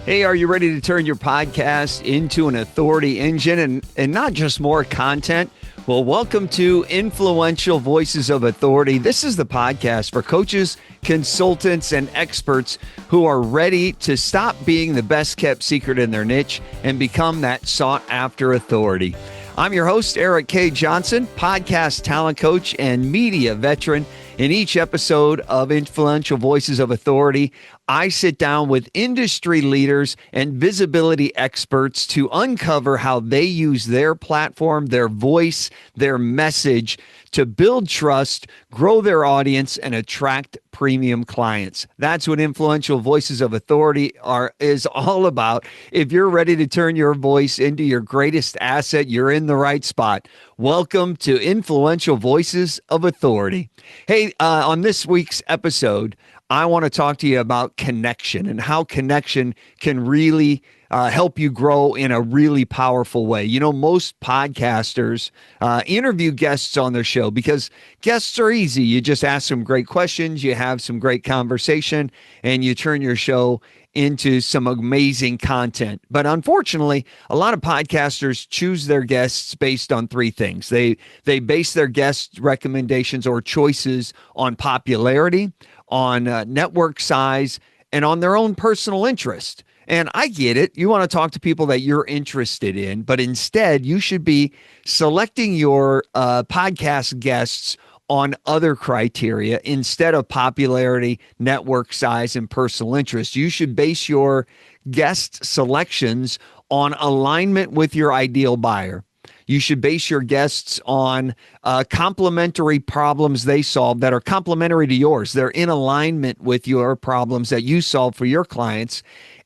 Hey, are you ready to turn your podcast into an authority engine and not just more content? Well, welcome to Influential Voices of Authority. This is the podcast for coaches, consultants, and experts who are ready to stop being the best kept secret in their niche and become that sought after authority. I'm your host, Erik K. Johnson, podcast talent coach and media veteran. In each episode of Influential Voices of Authority, I sit down with industry leaders and visibility experts to uncover how they use their platform, their voice, their message to build trust, grow their audience, and attract premium clients. That's what Influential Voices of Authority is all about. If you're ready to turn your voice into your greatest asset, you're in the right spot. Welcome to Influential Voices of Authority. Hey, on this week's episode, I want to talk to you about connection and how connection can really help you grow in a really powerful way. You know, most podcasters interview guests on their show because guests are easy. You just ask some great questions, you have some great conversation, and you turn your show into some amazing content. But unfortunately, a lot of podcasters choose their guests based on three things. They base their guest recommendations or choices on popularity, on network size, and on their own personal interest. And I get it. You want to talk to people that you're interested in, but instead you should be selecting your podcast guests on other criteria instead of popularity, network size, and personal interest. You should base your guest selections on alignment with your ideal buyer. You should base your guests on complementary problems they solve that are complementary to yours. They're in alignment with your problems that you solve for your clients.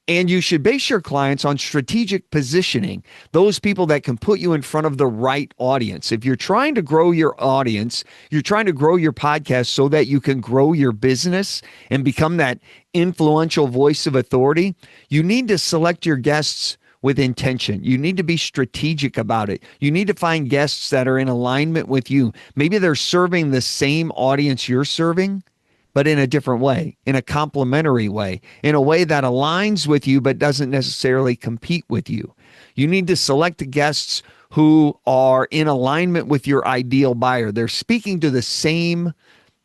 And you should base your clients on strategic positioning, those people that can put you in front of the right audience. If you're trying to grow your audience, you're trying to grow your podcast so that you can grow your business and become that influential voice of authority, you need to select your guests with intention. You need to be strategic about it. You need to find guests that are in alignment with you. Maybe they're serving the same audience you're serving, but in a different way, in a complementary way, in a way that aligns with you but doesn't necessarily compete with you. You need to select guests who are in alignment with your ideal buyer. They're speaking to the same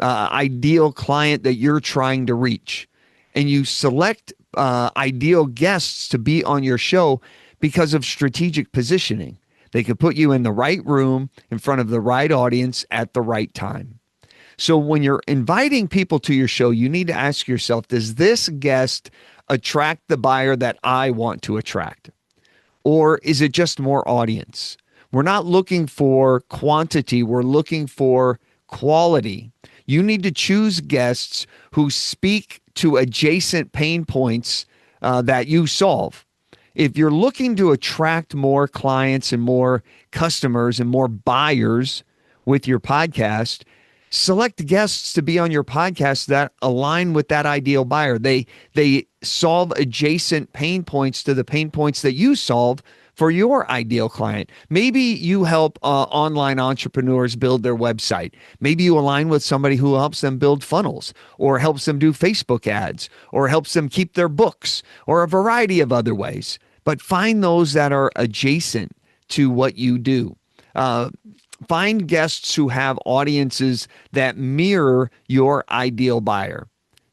ideal client that you're trying to reach. And you select ideal guests to be on your show because of strategic positioning. They could put you in the right room, in front of the right audience at the right time. So when you're inviting people to your show, you need to ask yourself, does this guest attract the buyer that I want to attract? Or is it just more audience? We're not looking for quantity. We're looking for quality. You need to choose guests who speak to adjacent pain points that you solve. If you're looking to attract more clients and more customers and more buyers with your podcast, select guests to be on your podcast that align with that ideal buyer. They solve adjacent pain points to the pain points that you solve for your ideal client. Maybe you help online entrepreneurs build their website. Maybe you align with somebody who helps them build funnels or helps them do Facebook ads or helps them keep their books or a variety of other ways. But find those that are adjacent to what you do. Find guests who have audiences that mirror your ideal buyer.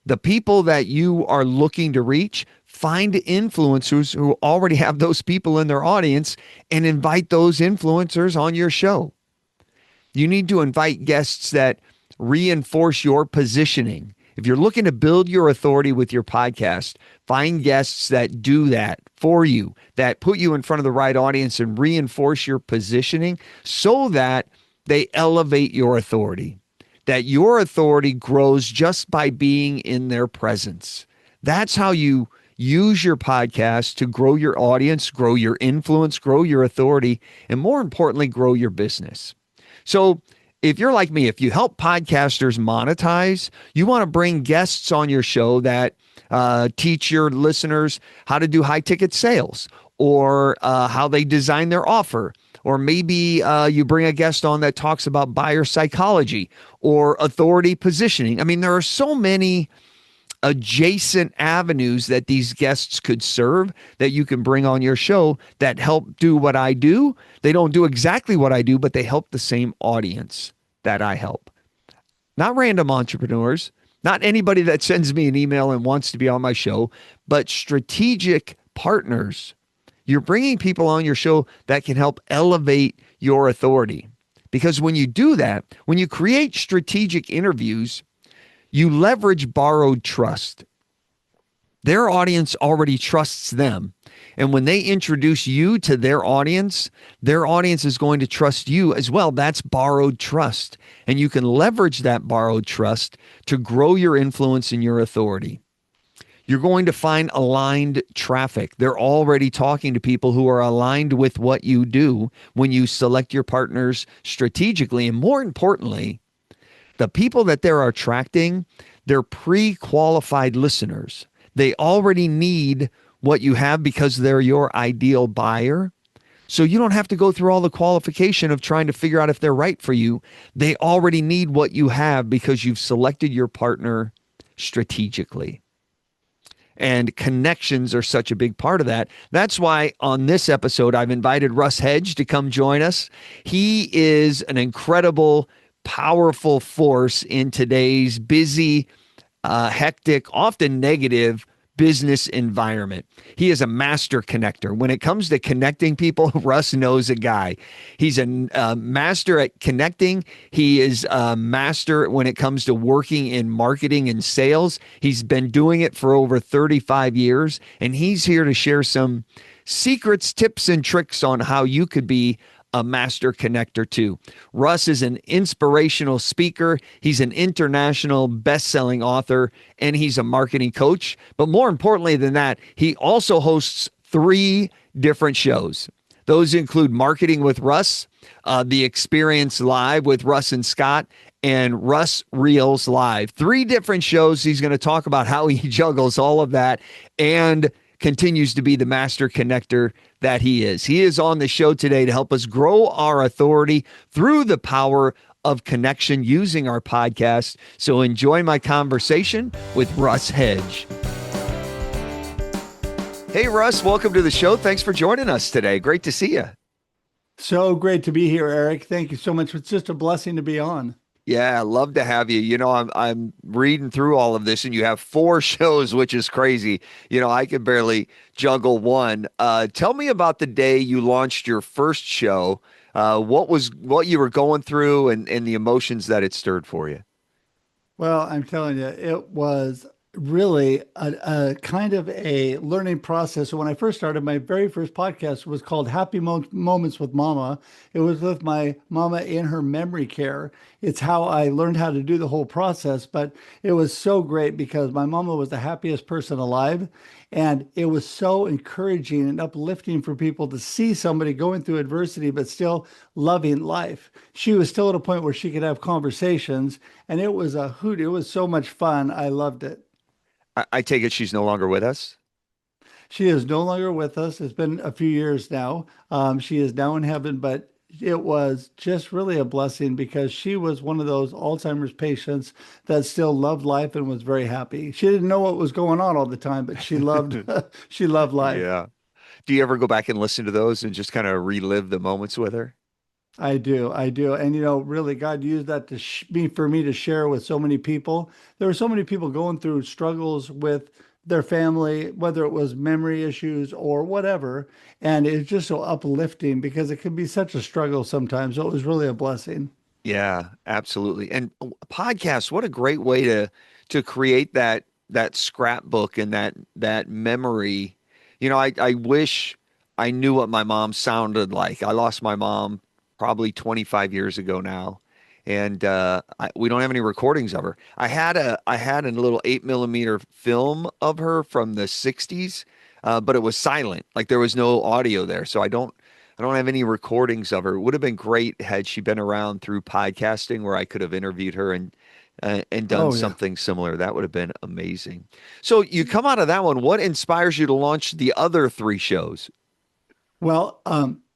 The people that you are looking to reach, find influencers who already have those people in their audience and invite those influencers on your show. You need to invite guests that reinforce your positioning. If you're looking to build your authority with your podcast, find guests that do that for you, that put you in front of the right audience and reinforce your positioning so that they elevate your authority, that your authority grows just by being in their presence. That's how you use your podcast to grow your audience, grow your influence, grow your authority, and more importantly, grow your business. So if you're like me, if you help podcasters monetize, you want to bring guests on your show that teach your listeners how to do high-ticket sales or how they design their offer. Or maybe you bring a guest on that talks about buyer psychology or authority positioning. I mean, there are so many adjacent avenues that these guests could serve that you can bring on your show that help do what I do. They don't do exactly what I do, but they help the same audience that I help. Not random entrepreneurs, not anybody that sends me an email and wants to be on my show, but strategic partners. You're bringing people on your show that can help elevate your authority. Because when you do that, when you create strategic interviews, you leverage borrowed trust. Their audience already trusts them. And when they introduce you to their audience is going to trust you as well. That's borrowed trust. And you can leverage that borrowed trust to grow your influence and your authority. You're going to find aligned traffic. They're already talking to people who are aligned with what you do when you select your partners strategically. And more importantly, the people that they're attracting, they're pre-qualified listeners. They already need what you have because they're your ideal buyer. So you don't have to go through all the qualification of trying to figure out if they're right for you. They already need what you have because you've selected your partner strategically. And connections are such a big part of that. That's why on this episode, I've invited Russ Hedge to come join us. He is an incredible, powerful force in today's busy, hectic, often negative business environment. He is a master connector. When it comes to connecting people, Russ knows a guy. He's a master at connecting. He is a master when it comes to working in marketing and sales. He's been doing it for over 35 years, and he's here to share some secrets, tips, and tricks on how you could be a master connector too. Russ is an inspirational speaker. He's an international best-selling author, and he's a marketing coach. But more importantly than that, he also hosts 3 different shows. Those include Marketing with Russ, The Experience Live with Russ and Scott, and Russ Reels Live. 3 different shows. He's going to talk about how he juggles all of that and continues to be the master connector that he is. He is on the show today to help us grow our authority through the power of connection using our podcast. So enjoy my conversation with Russ Hedge. Hey, Russ, welcome to the show. Thanks for joining us today. Great to see you. So great to be here, Erik. Thank you so much. It's just a blessing to be on. Yeah, I love to have you. You know, I'm reading through all of this, and you have 4 shows, which is crazy. You know, I could barely juggle one. Tell me about the day you launched your first show. What you were going through, and the emotions that it stirred for you. Well, I'm telling you, it was really a kind of a learning process. So when I first started, my very first podcast was called Moments with Mama. It was with my mama in her memory care. It's how I learned how to do the whole process, but it was so great because my mama was the happiest person alive. And it was so encouraging and uplifting for people to see somebody going through adversity, but still loving life. She was still at a point where she could have conversations, and it was a hoot. It was so much fun. I loved it. I take it she's no longer with us. She is no longer with us. It's been a few years now. She is now in heaven, but it was just really a blessing because she was one of those Alzheimer's patients that still loved life and was very happy. She didn't know what was going on all the time, but she loved she loved life. Yeah. Do you ever go back and listen to those and just kind of relive the moments with her? I do, I do, and really, God used that to be for me to share with so many people. There were so many people going through struggles with their family, whether it was memory issues or whatever, and it's just so uplifting because it can be such a struggle sometimes. So it was really a blessing. Yeah, absolutely. And podcast, what a great way to create that scrapbook and that memory. You know, I wish I knew what my mom sounded like. I lost my mom probably 25 years ago now, and we don't have any recordings of her. I had a little 8 millimeter film of her from the 60s, but it was silent. Like there was no audio there, so I don't have any recordings of her. It would have been great had she been around through podcasting where I could have interviewed her and done Oh yeah. something similar. That would have been amazing. So you come out of that one. What inspires you to launch the other 3 shows? Well,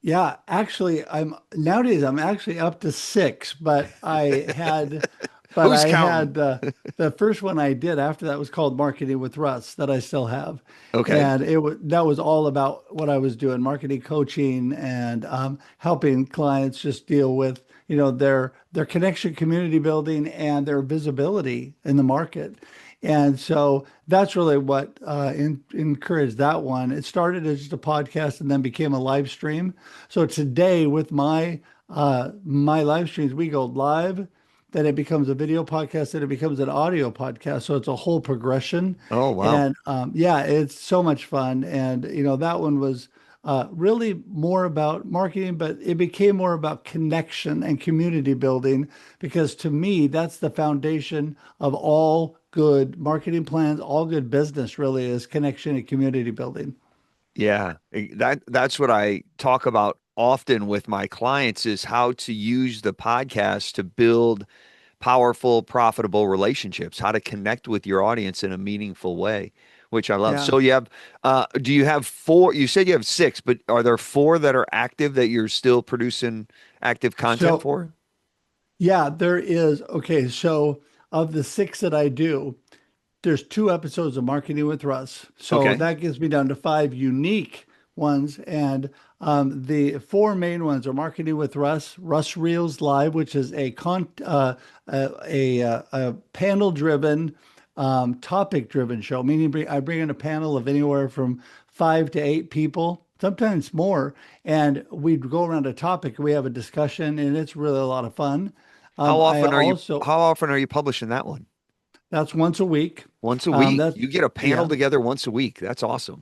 yeah, actually, I'm nowadays I'm actually up to 6, but I had But Who's I counting? had the first one I did after that was called Marketing with Russ that I still have. Okay. And that was all about what I was doing, marketing coaching and helping clients just deal with, their connection, community building, and their visibility in the market. And so that's really what encouraged that one. It started as just a podcast and then became a live stream. So today with my live streams, we go live, then it becomes a video podcast, then it becomes an audio podcast. So it's a whole progression. Oh, wow. And yeah, it's so much fun. And, that one was really more about marketing, but it became more about connection and community building because to me, that's the foundation of all good marketing plans, all good business really is connection and community building. Yeah, that's what I talk about often with my clients is how to use the podcast to build powerful, profitable relationships, how to connect with your audience in a meaningful way, which I love. Yeah. So you have, do you have four? You said you have six, but are there four that are active that you're still producing active content So for? yeah, there is. Okay. So of the six that I do, there's two episodes of Marketing with Russ. So Okay. that gets me down to five unique ones. And the four main ones are Marketing with Russ, Russ Reels Live, which is a panel-driven, topic-driven show, meaning I bring in a panel of anywhere from 5 to 8 people, sometimes more, and we go around a topic. We have a discussion, and it's really a lot of fun. I also How often are you publishing that one? That's once a week. Once a week. That's You get a panel yeah, together once a week. That's awesome.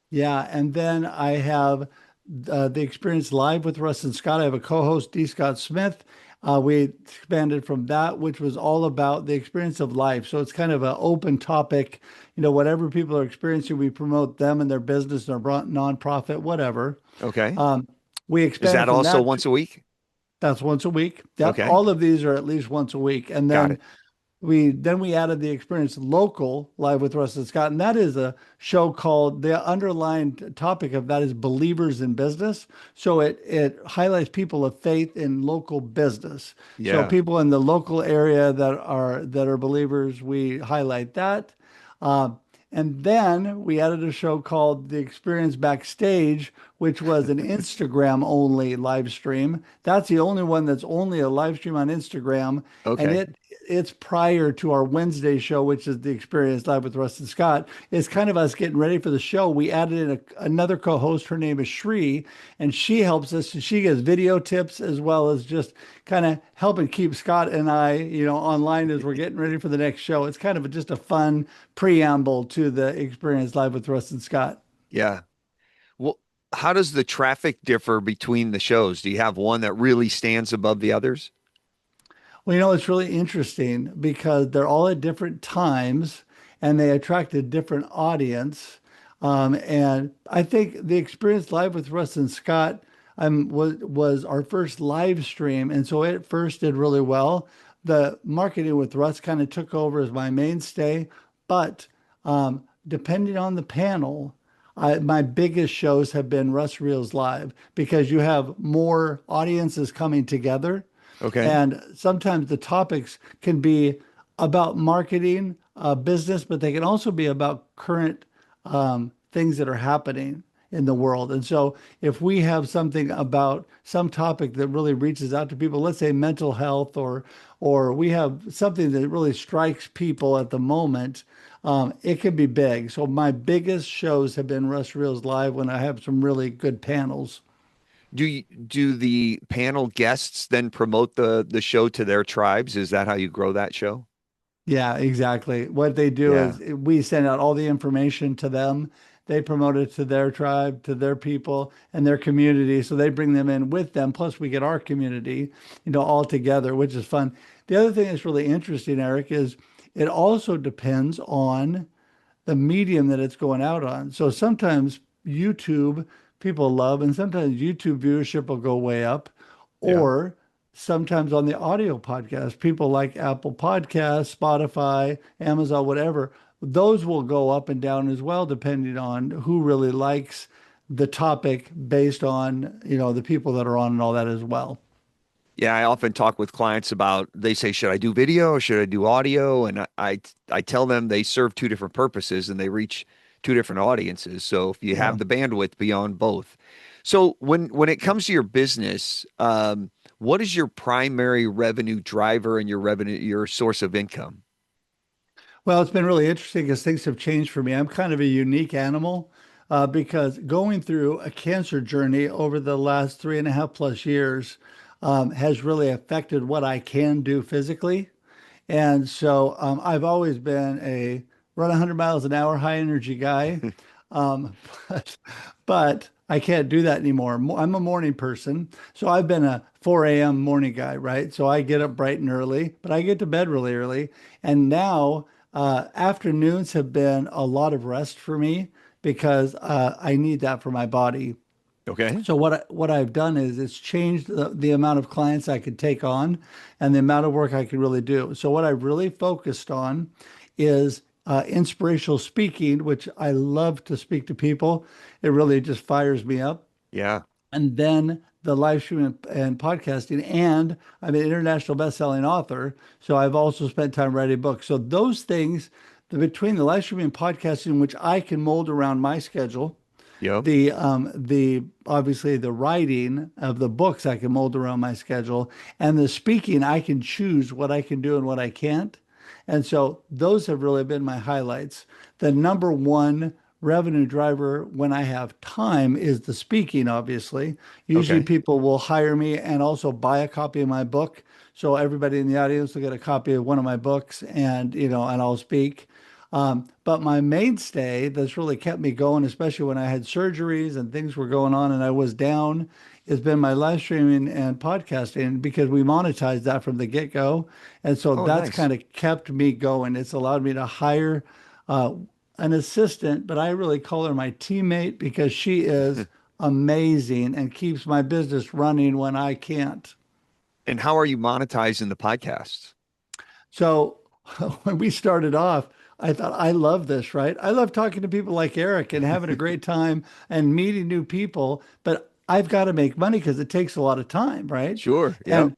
yeah. And then I have the experience live with Russ and Scott. I have a co-host, D. Scott Smith. We expanded from that, which was all about the experience of life. So it's kind of an open topic. Whatever people are experiencing, we promote them and their business, their nonprofit, whatever. Okay. Um, we Is expanded that from also that. once a week? That's once a week. Yep. Okay. All of these are at least once a week. And Got then it. we added the experience local live with Russ and Scott, and that is a show called the underlying topic of that is believers in business. So it highlights people of faith in local business. So Yeah. people in the local area that are believers, we highlight that. Uh, and then we added a show called The Experience Backstage, which was an Instagram only live stream. That's the only one that's only a live stream on Instagram. And Okay. it's prior to our Wednesday show, which is The Experience Live with Russ and Scott. It's kind of us getting ready for the show. We added in another co-host. Her name is Shri, and she helps us. She gives video tips as well as just kind of helping keep Scott and I, online as we're getting ready for the next show. It's kind of just a fun preamble to The Experience Live with Russ and Scott. Yeah. Well, how does the traffic differ between the shows? Do you have one that really stands above the others? Well, it's really interesting because they're all at different times and they attract a different audience. And I think the experience live with Russ and Scott was our first live stream. And so it first did really well. The marketing with Russ kind of took over as my mainstay. But depending on the panel, my biggest shows have been Russ Reels Live because you have more audiences coming together. Okay. And sometimes the topics can be about marketing, business, but they can also be about current things that are happening in the world. And so if we have something about some topic that really reaches out to people, let's say mental health, or we have something that really strikes people at the moment, it can be big. So my biggest shows have been Russ Reels Live when I have some really good panels. Do the panel guests then promote the show to their tribes? Is that how you grow that show? Yeah, exactly. What they do Yeah. is we send out all the information to them. They promote it to their tribe, to their people and their community. So they bring them in with them. Plus, we get our community, all together, which is fun. The other thing that's really interesting, Eric, is it also depends on the medium that it's going out on. So sometimes YouTube people love, and sometimes YouTube viewership will go way up, Yeah. or sometimes on the audio podcast, people like Apple Podcasts, Spotify, Amazon, whatever. Those will go up and down as well, depending on who really likes the topic based on, the people that are on and all that as well. Yeah, I often talk with clients about they say, should I do video or should I do audio? And I tell them they serve two different purposes and they reach two different audiences. So if you Yeah. have the bandwidth, be on both. So when it comes to your business, what is your primary revenue driver and your source of income? Well, it's been really interesting because things have changed for me. I'm kind of a unique animal because going through a cancer journey over the last 3.5+ years has really affected what I can do physically. And so I've always been a run 100 miles an hour, high energy guy. Um, but, but I can't do that anymore. I'm a morning person. So I've been a 4 a.m. morning guy, right? So I get up bright and early, but I get to bed really early. And now afternoons have been a lot of rest for me because I need that for my body. Okay. So what I've done is it's changed the amount of clients I could take on and the amount of work I could really do. So what I've really focused on is inspirational speaking, which I love to speak to people. It really just fires me up. Yeah. And then the live streaming and podcasting. And I'm an international best-selling author. So I've also spent time writing books. So those things, between the live streaming and podcasting, which I can mold around my schedule, Yep. the obviously the writing of the books I can mold around my schedule, and the speaking I can choose what I can do and what I can't. And so those have really been my highlights. The number one revenue driver when I have time is the speaking, obviously. Usually Okay. people will hire me and also buy a copy of my book. So everybody in the audience will get a copy of one of my books and, and I'll speak. But my mainstay that's really kept me going, especially when I had surgeries and things were going on and I was down, has been my live streaming and podcasting because we monetized that from the get-go. And so Oh, that's nice. kind of kept me going. It's allowed me to hire uh, an assistant, but I really call her my teammate because she is amazing and keeps my business running when I can't. And how are you monetizing the podcast? So when we started off, I thought, I love this, right? I love talking to people like Erik and having a great time and meeting new people, but I've got to make money because it takes a lot of time, right? Sure. Yep. And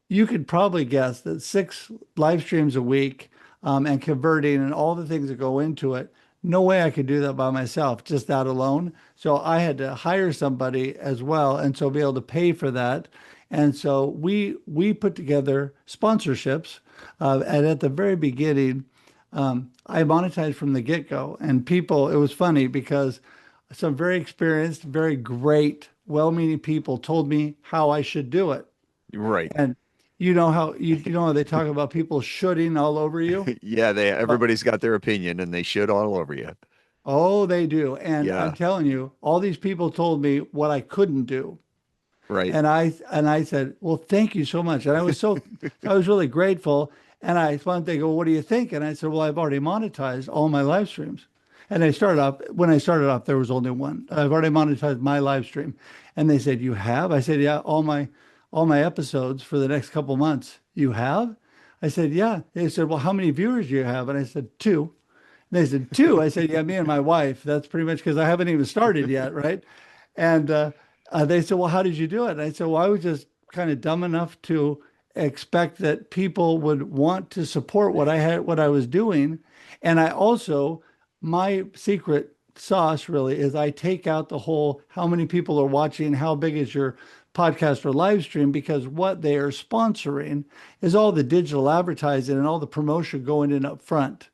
you could probably guess that 6 live streams a week and converting and all the things that go into it, no way I could do that by myself, just that alone. So I had to hire somebody as well, and so be able to pay for that. And so we put together sponsorships, and at the very beginning, I monetized from the get-go. And people, it was funny because some very experienced, very great, well-meaning people told me how I should do it. Right. And you know how they talk about people shooting all over you? Yeah, they Well, everybody's got their opinion and they should all over you. oh, they do. And I'm Yeah, telling you, all these people told me what I couldn't do. right. And I said, well, thank you so much. And I was really grateful. And they go, what do you think? And I said, well, I've already monetized all my live streams. And when I started off, there was only one. I've already monetized my live stream. And they said, you have? I said, yeah, all my episodes for the next couple months. You have? I said, yeah. They said, well, how many viewers do you have? And I said, two. And they said, two. I said, yeah, me and my wife. That's pretty much because I haven't even started yet, right? And they said, well, how did you do it? And I said, well, I was just kind of dumb enough to expect that people would want to support what I was doing. And I also, my secret sauce really is I take out the whole how many people are watching, how big is your podcast or live stream, because what they are sponsoring is all the digital advertising and all the promotion going in up front.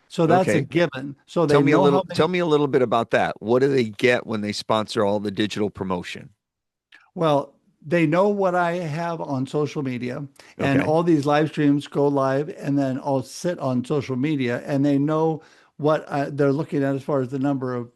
So that's a Okay. given. So they know how Tell many. me a little bit about that. What do they get when they sponsor all the digital promotion? Well, they know what I have on social media, and Okay. all these live streams go live, and then I'll sit on social media, and they know what they're looking at as far as the number of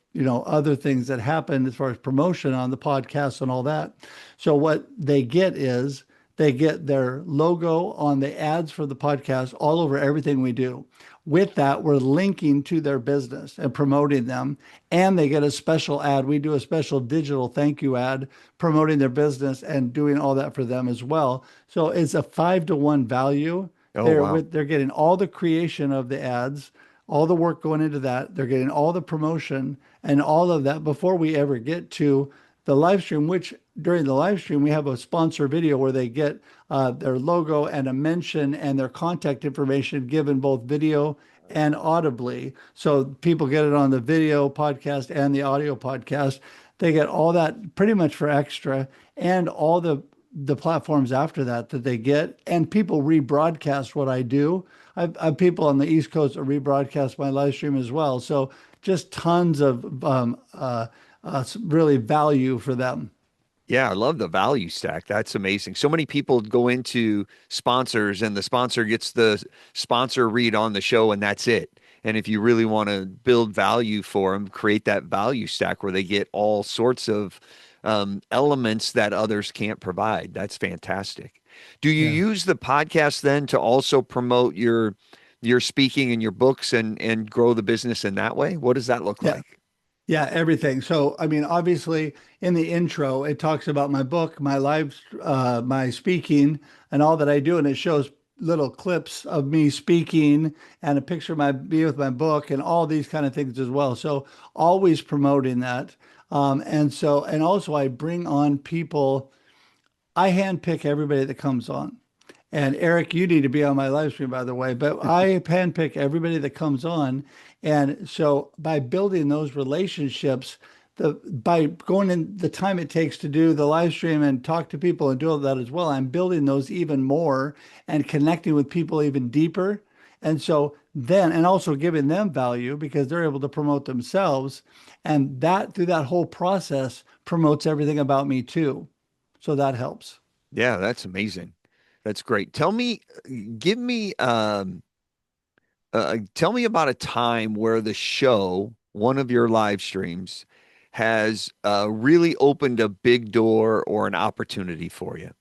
other things that happen as far as promotion on the podcast and all that. So what they get is they get their logo on the ads for the podcast all over everything we do. With that, we're linking to their business and promoting them. And they get a special ad. We do a special digital thank you ad promoting their business and doing all that for them as well. So it's a 5-to-1 value. Oh, wow. They're getting all the creation of the ads, all the work going into that. They're getting all the promotion and all of that before we ever get to the live stream, which during the live stream, we have a sponsor video where they get their logo and a mention and their contact information given both video and audibly. So people get it on the video podcast and the audio podcast. They get all that pretty much for extra and all the platforms after that that they get. And people rebroadcast what I do. I've people on the East Coast that rebroadcast my live stream as well. So just tons of really value for them. Yeah, I love the value stack. That's amazing. So many people go into sponsors and the sponsor gets the sponsor read on the show and that's it. And if you really want to build value for them, create that value stack where they get all sorts of elements that others can't provide. That's fantastic. Do you Yeah. use the podcast then to also promote your speaking and your books and grow the business in that way? What does that look Yeah. like? Yeah, everything. So, I mean, obviously, in the intro, it talks about my book, my speaking, and all that I do, and it shows little clips of me speaking and a picture of me with my book and all these kind of things as well. So, always promoting that. And also, I bring on people. I handpick everybody that comes on. And Erik, you need to be on my live stream, by the way, but I handpick everybody that comes on. And so by building those relationships, by going in the time it takes to do the live stream and talk to people and do all that as well, I'm building those even more and connecting with people even deeper. And so then, and also giving them value because they're able to promote themselves. And that through that whole process promotes everything about me too. So that helps. Yeah, that's amazing. That's great. Give me, tell me about a time where the show, one of your live streams, has really opened a big door or an opportunity for you.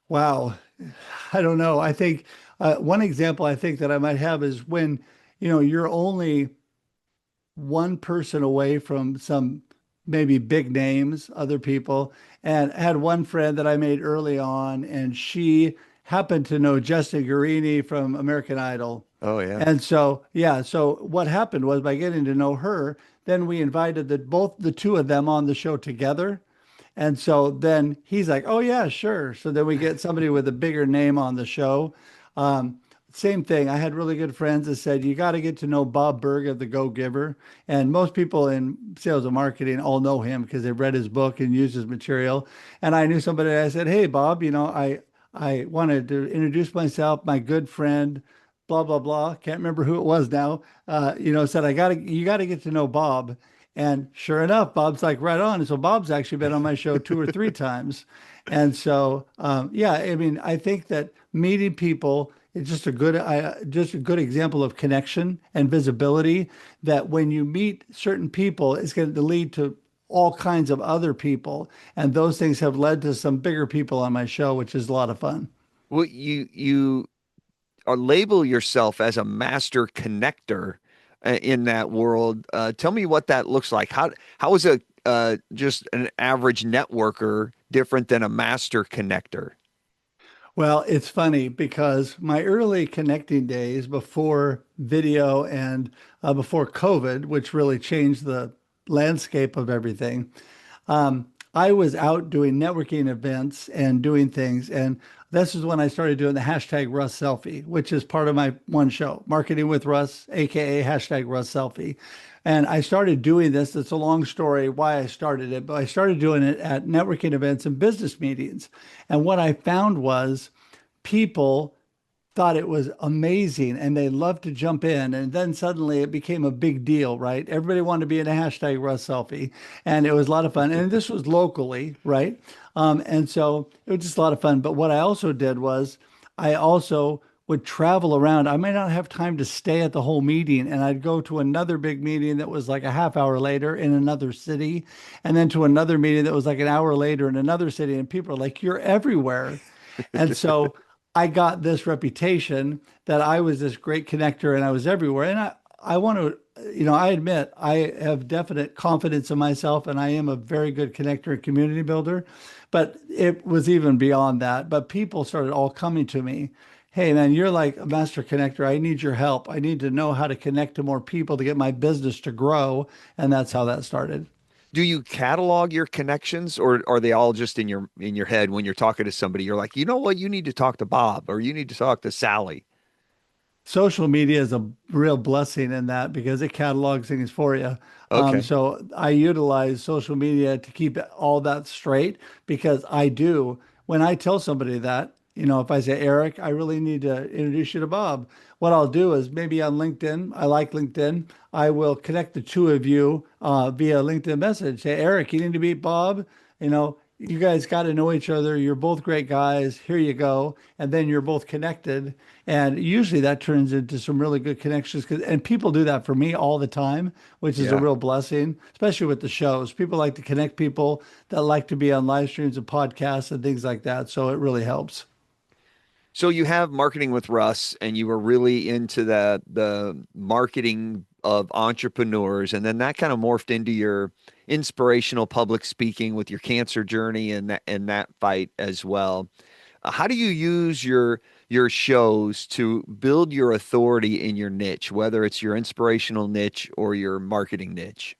Wow. I don't know. I think one example I think that I might have is when, you're only one person away from some maybe big names, other people. And I had one friend that I made early on, and she happened to know Justin Guarini from American Idol. Oh yeah. And so, yeah, so what happened was by getting to know her, then we invited both the two of them on the show together. And so then he's like, "Oh yeah, sure." So then we get somebody with a bigger name on the show. Um, Same thing. I had really good friends that said you got to get to know Bob Berg of the Go Giver, and most people in sales and marketing all know him because they've read his book and used his material. And I knew somebody. I said, "Hey, Bob, I wanted to introduce myself, my good friend." Blah blah blah. Can't remember who it was now. Said you gotta get to know Bob. And sure enough, Bob's like right on. And so Bob's actually been on my show two or three times. And so, yeah, I mean, I think that meeting people is just a good example of connection and visibility. That when you meet certain people, it's going to lead to all kinds of other people, and those things have led to some bigger people on my show, which is a lot of fun. Well, you or label yourself as a master connector in that world. Tell me what that looks like. How is a just an average networker different than a master connector? Well, it's funny because my early connecting days before video and before COVID, which really changed the landscape of everything, I was out doing networking events and doing things. And this is when I started doing the hashtag Russ Selfie, which is part of my one show, Marketing with Russ, AKA hashtag Russ Selfie. And I started doing this. It's a long story why I started it, but I started doing it at networking events and business meetings. And what I found was people thought it was amazing and they loved to jump in. And then suddenly it became a big deal, right? Everybody wanted to be in a hashtag Russ selfie. And it was a lot of fun. And this was locally, right? And so it was just a lot of fun. But what I also did was I also would travel around. I may not have time to stay at the whole meeting, and I'd go to another big meeting that was like a half hour later in another city, and then to another meeting that was like an hour later in another city. And people are like, "You're everywhere." And so I got this reputation that I was this great connector and I was everywhere. And I want to, I admit I have definite confidence in myself and I am a very good connector and community builder, but it was even beyond that. But people started all coming to me. Hey man, you're like a master connector. I need your help. I need to know how to connect to more people to get my business to grow. And that's how that started. Do you catalog your connections, or are they all just in your head when you're talking to somebody? You're like, you know what, you need to talk to Bob or you need to talk to Sally. Social media is a real blessing in that because it catalogs things for you. Okay. So I utilize social media to keep all that straight because I do. When I tell somebody that, if I say, Eric, I really need to introduce you to Bob, what I'll do is maybe on LinkedIn, I like LinkedIn, I will connect the two of you via LinkedIn message. Say, Eric, you need to meet Bob. You guys got to know each other. You're both great guys. Here you go. And then you're both connected. And usually that turns into some really good connections. And people do that for me all the time, which is a Yeah. real blessing, especially with the shows. People like to connect people that like to be on live streams and podcasts and things like that. So it really helps. So you have marketing with Russ, and you were really into the marketing of entrepreneurs, and then that kind of morphed into your inspirational public speaking with your cancer journey and that fight as well. How do you use your shows to build your authority in your niche, whether it's your inspirational niche or your marketing niche?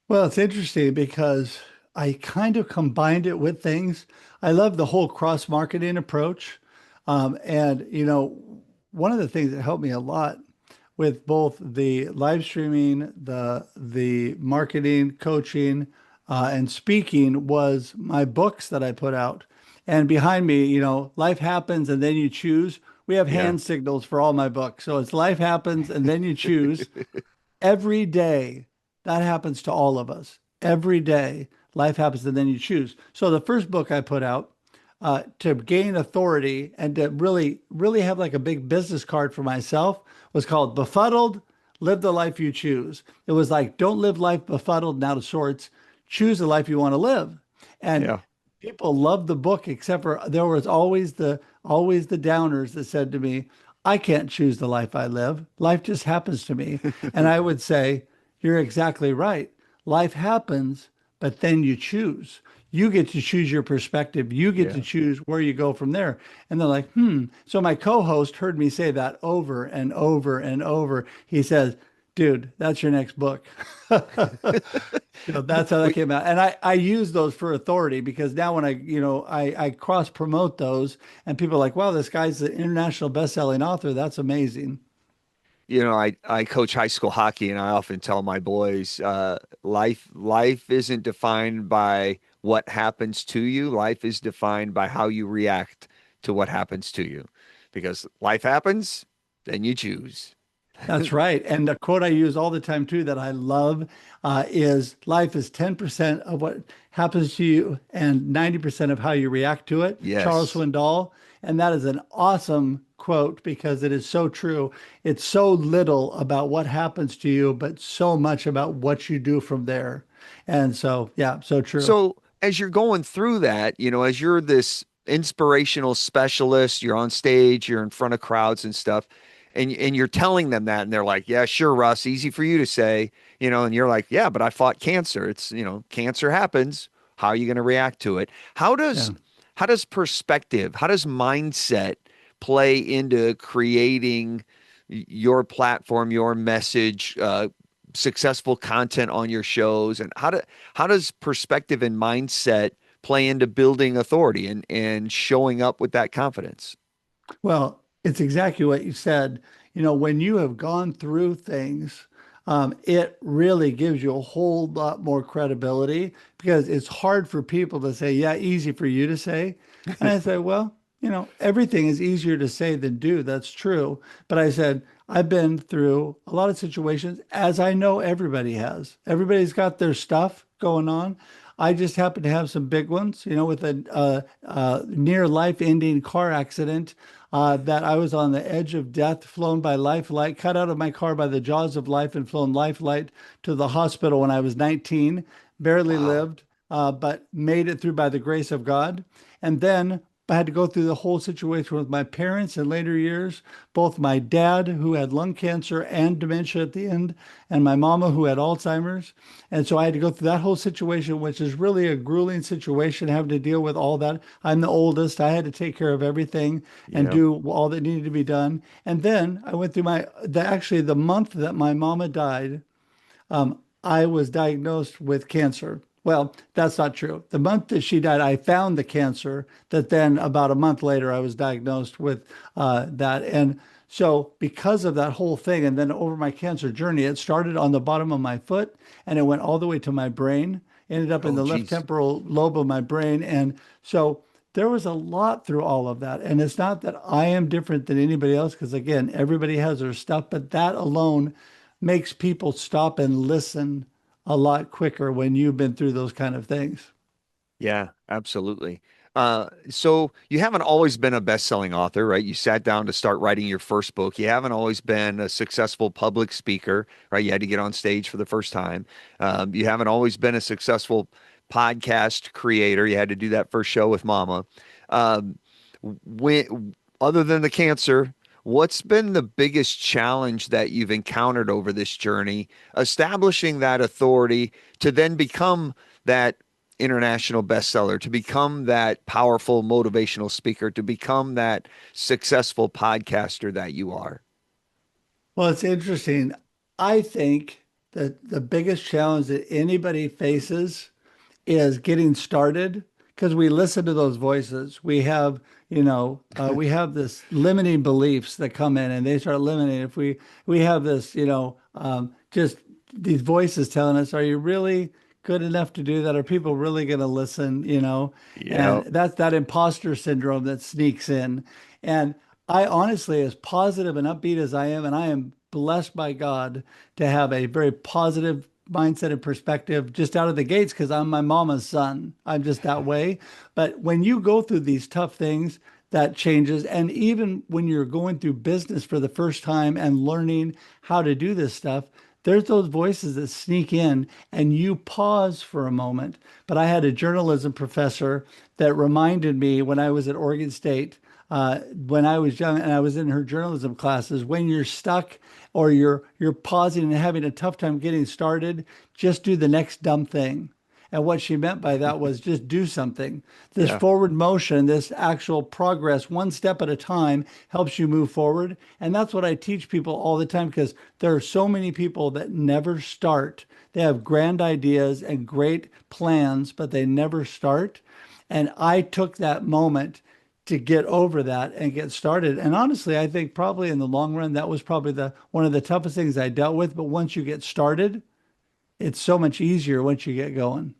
Well, it's interesting because I kind of combined it with things. I love the whole cross marketing approach. One of the things that helped me a lot with both the live streaming, the marketing, coaching, and speaking was my books that I put out. And behind me, life happens and then you choose. We have Yeah. hand signals for all my books. So it's life happens and then you choose every day. That happens to all of us. Every day, life happens and then you choose. So the first book I put out to gain authority and to really, really have like a big business card for myself was called Befuddled, Live the Life You Choose. It was like, don't live life befuddled and out of sorts. Choose the life you want to live. And Yeah. people loved the book, except for there was always the downers that said to me, I can't choose the life I live. Life just happens to me. And I would say, you're exactly right. Life happens, but then you choose. You get to choose your perspective. You get to Yeah. choose where you go from there. And they're like, hmm. So my co-host heard me say that over and over and over. He says, dude, that's your next book. That's how that We, came out. And I use those for authority because now when I cross promote those and people are like, wow, this guy's an international best-selling author. That's amazing. I coach high school hockey, and I often tell my boys, life isn't defined by what happens to you. Life is defined by how you react to what happens to you. Because life happens, then you choose. That's right. And the quote I use all the time too that I love is life is 10% of what happens to you and 90% of how you react to it. Charles Yes. Swindoll. And that is an awesome quote because it is so true. It's so little about what happens to you, but so much about what you do from there. And so, yeah, so true. So as you're going through that, as you're this inspirational specialist, you're on stage, you're in front of crowds and stuff, and you're telling them that, and they're like, "Yeah, sure, Russ, easy for you to say," and you're like, "Yeah, but I fought cancer. It's, cancer happens. How are you going to react to it? Yeah. How does perspective, how does mindset play into creating your platform, your message, successful content on your shows, and how does perspective and mindset play into building authority and showing up with that confidence? Well, it's exactly what you said. When you have gone through things, it really gives you a whole lot more credibility because it's hard for people to say, yeah, easy for you to say. And I say, well, everything is easier to say than do. That's true. But I said, I've been through a lot of situations, as I know everybody has. Everybody's got their stuff going on. I just happened to have some big ones, with a near life-ending car accident that I was on the edge of death, flown by Lifeline, cut out of my car by the jaws of life, and flown Lifeline to the hospital when I was 19. Barely Wow. lived, but made it through by the grace of God. And then I had to go through the whole situation with my parents in later years, both my dad, who had lung cancer and dementia at the end, and my mama, who had Alzheimer's. And so I had to go through that whole situation, which is really a grueling situation, having to deal with all that. I'm the oldest. I had to take care of everything and Yeah. do all that needed to be done. And then I went through actually the month that my mama died. I was diagnosed with cancer. Well, that's not true. The month that she died, I found the cancer that then about a month later, I was diagnosed with that. And so, because of that whole thing, and then over my cancer journey, it started on the bottom of my foot and it went all the way to my brain, ended up in Oh, the left geez. temporal lobe of my brain. And so, there was a lot through all of that. And it's not that I am different than anybody else, because again, everybody has their stuff, but that alone makes people stop and listen a lot quicker when you've been through those kind of things. Yeah, absolutely. So you haven't always been a best-selling author, right? You sat down to start writing your first book. You haven't always been a successful public speaker, right? You had to get on stage for the first time. You haven't always been a successful podcast creator. You had to do that first show with Mama. Um, other than the cancer, what's been the biggest challenge that you've encountered over this journey, establishing that authority to then become that international bestseller, to become that powerful motivational speaker, to become that successful podcaster that you are? Well, it's interesting. I think that the biggest challenge that anybody faces is getting started, because we listen to those voices. We have, we have this limiting beliefs that come in and they start limiting. If we have this, just these voices telling us, are you really good enough to do that? Are people really going to listen? Yeah. And that's that imposter syndrome that sneaks in. And I honestly, as positive and upbeat as I am, and I am blessed by God to have a very positive mindset and perspective just out of the gates, because I'm my mama's son. I'm just that way. But when you go through these tough things, that changes. And even when you're going through business for the first time and learning how to do this stuff, there's those voices that sneak in and you pause for a moment. But I had a journalism professor that reminded me when I was at Oregon State, when I was young and I was in her journalism classes, when you're stuck or you're pausing and having a tough time getting started, just do the next dumb thing. And what she meant by that was just do something. This Yeah. forward motion, this actual progress, one step at a time, helps you move forward. And that's what I teach people all the time, because there are so many people that never start. They have grand ideas and great plans, but they never start. And I took that moment to get over that and get started. And honestly, I think probably in the long run, that was probably the one of the toughest things I dealt with. But once you get started, it's so much easier once you get going.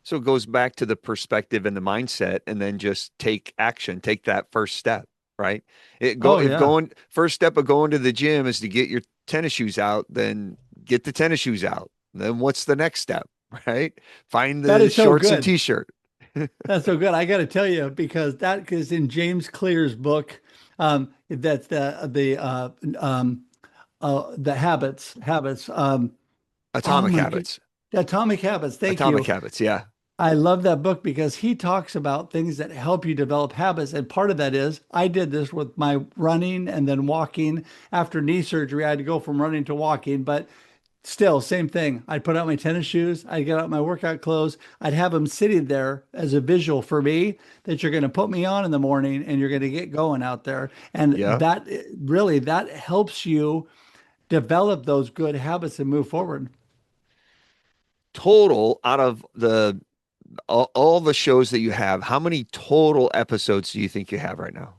So it goes back to the perspective and the mindset, and then just take action, take that first step, right? Oh If yeah. going first step of going to the gym is to get your tennis shoes out, then get the tennis shoes out. Then what's the next step, right? Find That the is so shorts and good. t-shirt. That's so good. I got to tell you, because that is in James Clear's book. That's the habits. Oh Atomic my God, habits. Atomic Habits. Thank Atomic you. habits, yeah. I love that book because he talks about things that help you develop habits. And part of that is I did this with my running and then walking. After knee surgery, I had to go from running to walking, but still, same thing. I'd put out my tennis shoes, I'd get out my workout clothes, I'd have them sitting there as a visual for me that you're going to put me on in the morning and you're going to get going out there. And Yeah. that really that helps you develop those good habits and move forward. Total out of all the shows that you have, how many total episodes do you think you have right now?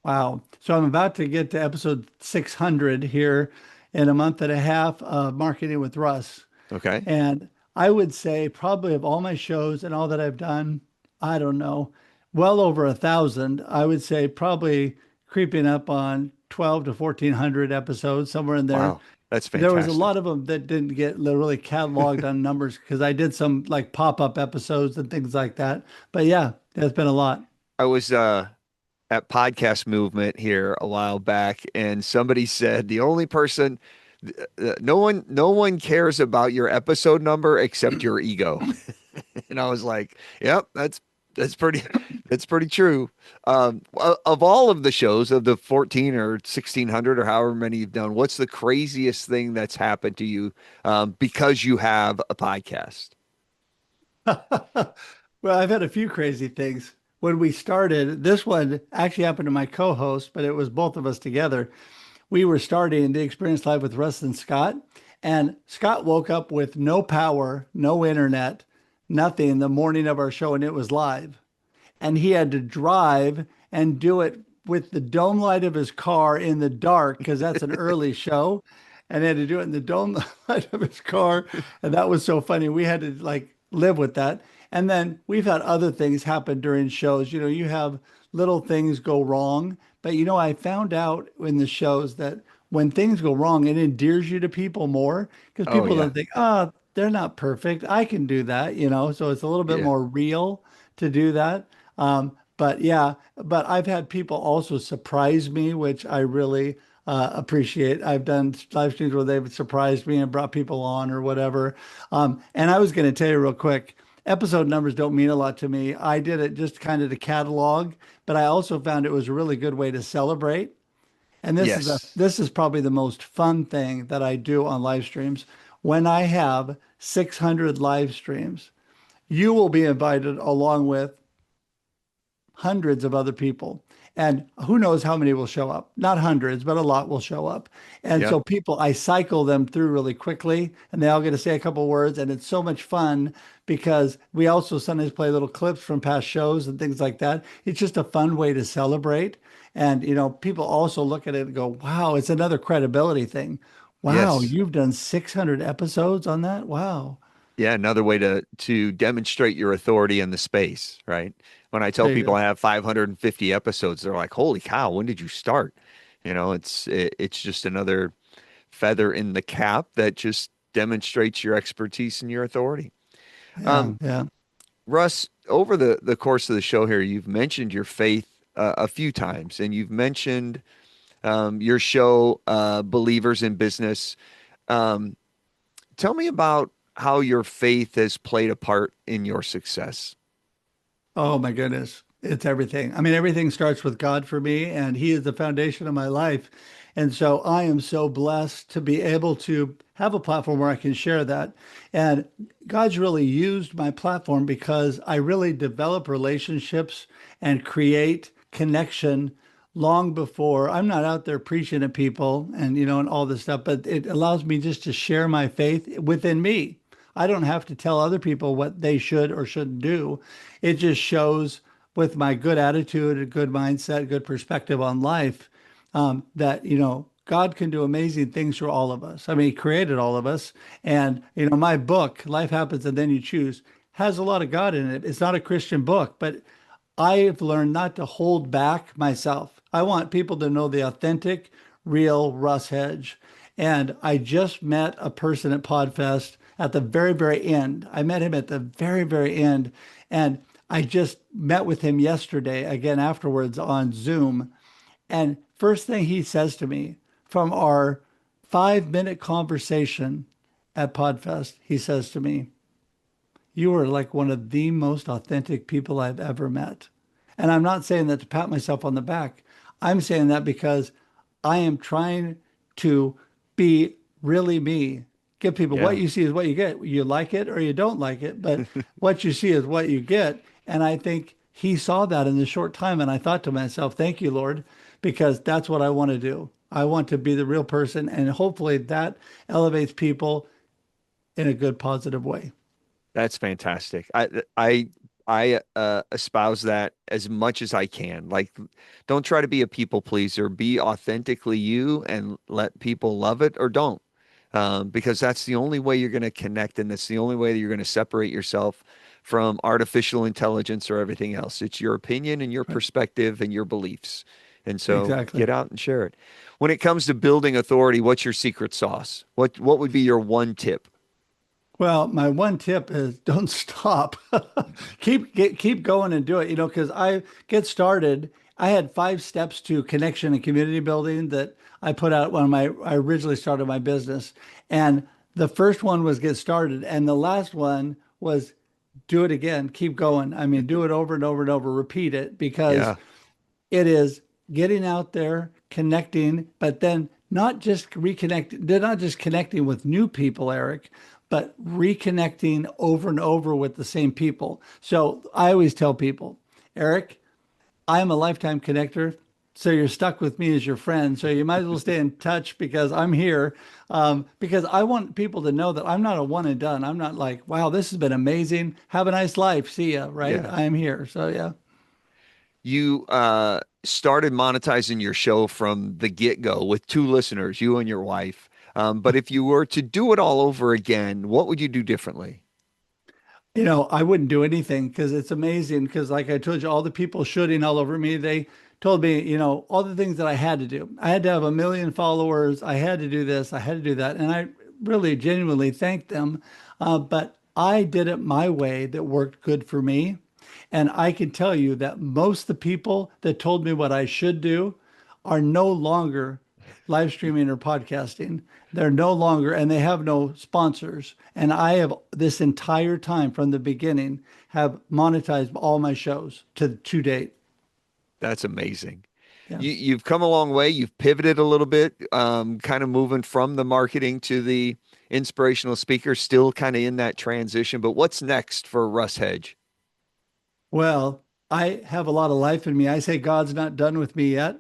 Wow. So I'm about to get to episode 600 here in a month and a half of Marketing with Russ. Okay. And I would say probably of all my shows and all that I've done, I don't know, well over 1,000. I would say probably creeping up on 12 to 1,400 episodes, somewhere in there. Wow. That's There was a fantastic. lot of them that didn't get really cataloged on numbers because I did some like pop-up episodes and things like that. But yeah, there's been a lot. I was at Podcast Movement here a while back, and somebody said the only person, no one cares about your episode number except your ego. And I was like, yep, that's pretty that's pretty true. Of all of the shows, of the 14 or 1,600 or however many you've done, what's the craziest thing that's happened to you because you have a podcast? Well, I've had a few crazy things. When we started, this one actually happened to my co-host, but it was both of us together. We were starting the Experience Live with Russ and Scott, And Scott woke up with no power, no internet, nothing the morning of our show, and it was live. And he had to drive and do it with the dome light of his car in the dark because that's an early show. And he had to do it in the dome light of his car. And that was so funny. We had to like live with that. And then we've had other things happen during shows. You know, you have little things go wrong. But, you know, I found out in the shows that when things go wrong, it endears you to people more because Oh people yeah. don't think, oh, they're not perfect. I can do that, you know. So it's a little bit Yeah. more real to do that. But yeah, but I've had people also surprise me, which I really appreciate. I've done live streams where they've surprised me and brought people on or whatever. And I was going to tell you real quick, episode numbers don't mean a lot to me. I did it just kind of to catalog, but I also found it was a really good way to celebrate. And Yes. this is probably the most fun thing that I do on live streams. When I have 600 live streams, you will be invited along with hundreds of other people. And who knows how many will show up? Not hundreds, but a lot will show up. And Yep. so people, I cycle them through really quickly and they all get to say a couple words. And it's so much fun because we also sometimes play little clips from past shows and things like that. It's just a fun way to celebrate. And, you know, people also look at it and go, wow, it's another credibility thing. Wow, Yes. you've done 600 episodes on that? Wow. Yeah, another way to demonstrate your authority in the space, right? When I tell There you people go. I have 550 episodes, they're like, "Holy cow, when did you start?" It's just another feather in the cap that just demonstrates your expertise and your authority. Yeah, Um, yeah. Russ, over the course of the show here, you've mentioned your faith a few times, and you've mentioned your show, Believers in Business. Um, Tell me about how your faith has played a part in your success. Oh my goodness. It's everything. I mean, everything starts with God for me, and He is the foundation of my life. And so I am so blessed to be able to have a platform where I can share that. And God's really used my platform because I really develop relationships and create connection long before I'm not out there preaching to people and, you know, and all this stuff, but it allows me just to share my faith within me. I don't have to tell other people what they should or shouldn't do. It just shows with my good attitude, a good mindset, good perspective on life, that, you know, God can do amazing things for all of us. I mean, He created all of us. And, you know, my book, Life Happens and Then You Choose, has a lot of God in it. It's not a Christian book, but I've learned not to hold back myself. I want people to know the authentic, real Russ Hedge. And I just met a person at Podfest at the very, very end. I met him at the very, very end. And I just met with him yesterday, again afterwards on Zoom. And first thing he says to me from our 5 minute conversation at Podfest, he says to me, you are like one of the most authentic people I've ever met. And I'm not saying that to pat myself on the back. I'm saying that because I am trying to be really me. Give people what Yeah, you see is what you get. You like it or you don't like it, but what you see is what you get. And I think he saw that in the short time. And I thought to myself, thank you, Lord, because that's what I want to do. I want to be the real person. And hopefully that elevates people in a good, positive way. that's fantastic. I espouse that as much as I can. Like, don't try to be a people pleaser. Be authentically you and let people love it or don't. Because that's the only way you're going to connect, and that's the only way that you're going to separate yourself from artificial intelligence or everything else. It's your opinion and your Right. perspective and your beliefs. And so Exactly. get out and share it. When it comes to building authority, what's your secret sauce? What would be your one tip? Well, my one tip is don't stop. Keep going and do it, you know, because I get started. I had 5 steps to connection and community building that I put out when I originally started my business. And the first one was get started, and the last one was do it again, keep going. I mean, do it over and over and over, repeat it because Yeah, it is getting out there, connecting, but then not just reconnect, they're not just connecting with new people, Erik, but reconnecting over and over with the same people. So I always tell people, Erik, I am a lifetime connector. So you're stuck with me as your friend. So you might as well stay in touch because I'm here. Because I want people to know that I'm not a one and done. I'm not like, wow, this has been amazing. Have a nice life. See ya. Right. Yeah. I am here. So yeah. You started monetizing your show from the get-go with two listeners, you and your wife. But if you were to do it all over again, what would you do differently? I wouldn't do anything because it's amazing. Because, like I told you, all the people shooting all over me, they told me, all the things that I had to do. I had to have 1 million followers. I had to do this. I had to do that. And I really genuinely thanked them. But I did it my way that worked good for me. And I can tell you that most of the people that told me what I should do are no longer live streaming or podcasting. They're no longer, and they have no sponsors. And I have this entire time from the beginning have monetized all my shows to date. That's amazing. Yeah. You've come a long way. You've pivoted a little bit, kind of moving from the marketing to the inspirational speaker, still kind of in that transition. But what's next for Russ Hedge? Well, I have a lot of life in me. I say God's not done with me yet.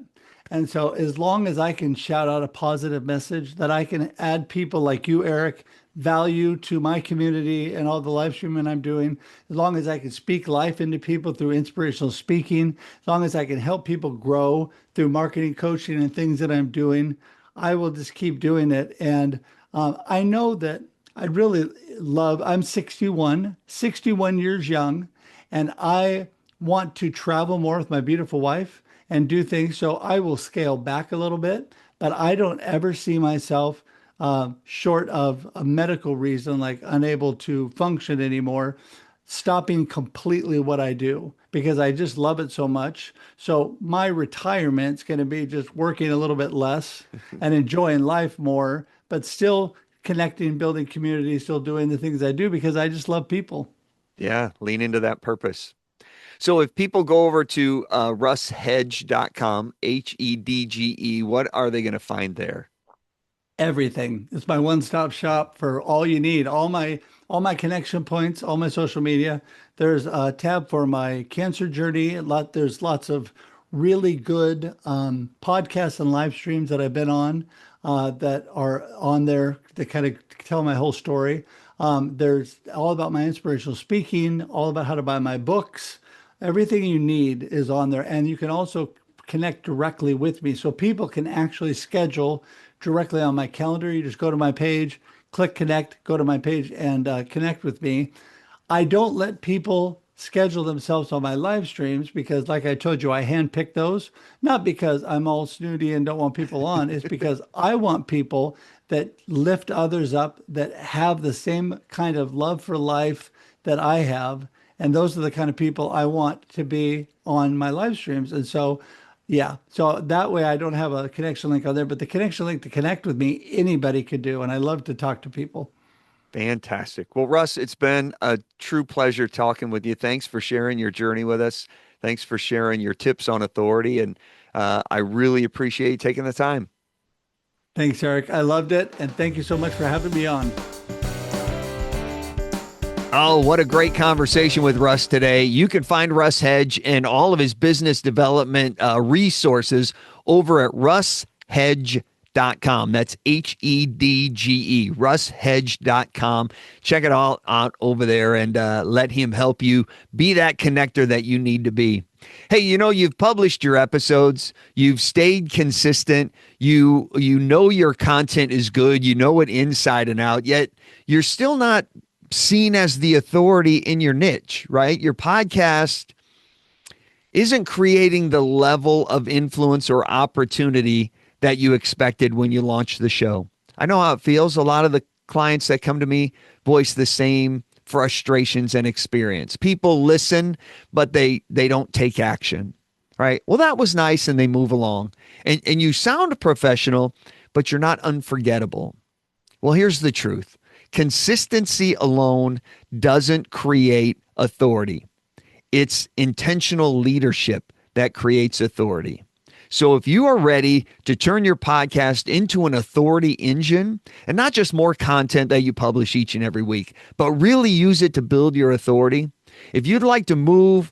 And so, as long as I can shout out a positive message, that I can add people like you, Erik, value to my community and all the live streaming I'm doing, as long as I can speak life into people through inspirational speaking, as long as I can help people grow through marketing coaching and things that I'm doing, I will just keep doing it. And I know that I really I'm 61 years young, and I want to travel more with my beautiful wife and do things. So I will scale back a little bit, but I don't ever see myself short of a medical reason, like unable to function anymore, stopping completely what I do because I just love it so much. So my retirement's going to be just working a little bit less and enjoying life more, but still connecting, building community, still doing the things I do because I just love people. Yeah, lean into that purpose. So if people go over to russhedge.com, Hedge, what are they going to find there? Everything. It's my one-stop shop for all you need. All my connection points, all my social media. There's a tab for my cancer journey. There's lots of really good podcasts and live streams that I've been on that are on there that kind of tell my whole story. There's all about my inspirational speaking, all about how to buy my books. Everything you need is on there. And you can also connect directly with me. So people can actually schedule directly on my calendar. You just go to my page, click connect, go to my page and connect with me. I don't let people schedule themselves on my live streams because, like I told you, I handpick those, not because I'm all snooty and don't want people on. It's because I want people that lift others up, that have the same kind of love for life that I have. And those are the kind of people I want to be on my live streams. And so, yeah, so that way I don't have a connection link on there, but the connection link to connect with me, anybody could do. And I love to talk to people. Fantastic. Well, Russ, it's been a true pleasure talking with you. Thanks for sharing your journey with us. Thanks for sharing your tips on authority. And I really appreciate you taking the time. Thanks, Erik. I loved it. And thank you so much for having me on. Oh, what a great conversation with Russ today. You can find Russ Hedge and all of his business development resources over at russhedge.com. That's Hedge, russhedge.com. Check it all out over there and let him help you be that connector that you need to be. Hey, you've published your episodes, you've stayed consistent, you know your content is good, you know it inside and out, yet you're still not seen as the authority in your niche, right? Your podcast isn't creating the level of influence or opportunity that you expected when you launched the show. I know how it feels. A lot of the clients that come to me voice the same frustrations and experience. People listen, but they don't take action, right? Well, that was nice, and they move along. And you sound professional, but you're not unforgettable. Well, here's the truth. Consistency alone doesn't create authority. It's intentional leadership that creates authority. So if you are ready to turn your podcast into an authority engine, and not just more content that you publish each and every week, but really use it to build your authority, if you'd like to move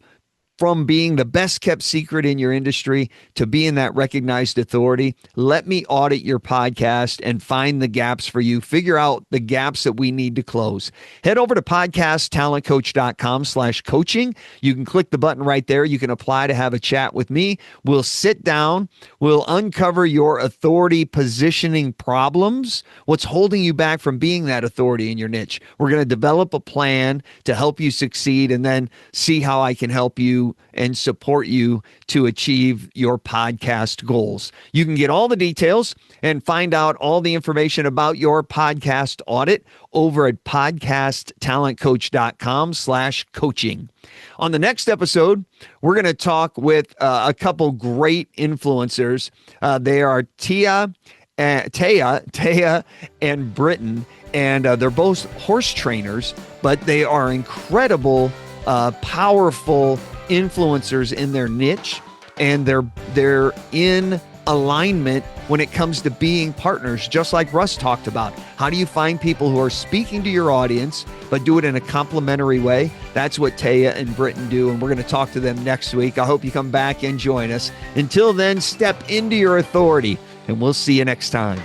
from being the best kept secret in your industry to being that recognized authority. Let me audit your podcast and find the gaps for you. Figure out the gaps that we need to close. Head over to podcasttalentcoach.com/coaching. You can click the button right there. You can apply to have a chat with me. We'll sit down. We'll uncover your authority positioning problems. What's holding you back from being that authority in your niche? We're going to develop a plan to help you succeed and then see how I can help you and support you to achieve your podcast goals. You can get all the details and find out all the information about your podcast audit over at podcasttalentcoach.com/coaching. On the next episode, we're going to talk with a couple great influencers. They are Taya and Britton, and they're both horse trainers, but they are incredible, powerful influencers in their niche, and they're in alignment when it comes to being partners, just like Russ talked about. How do you find people who are speaking to your audience, but do it in a complementary way? That's what Taya and Britton do, and we're going to talk to them next week. I hope you come back and join us. Until then, step into your authority, and we'll see you next time.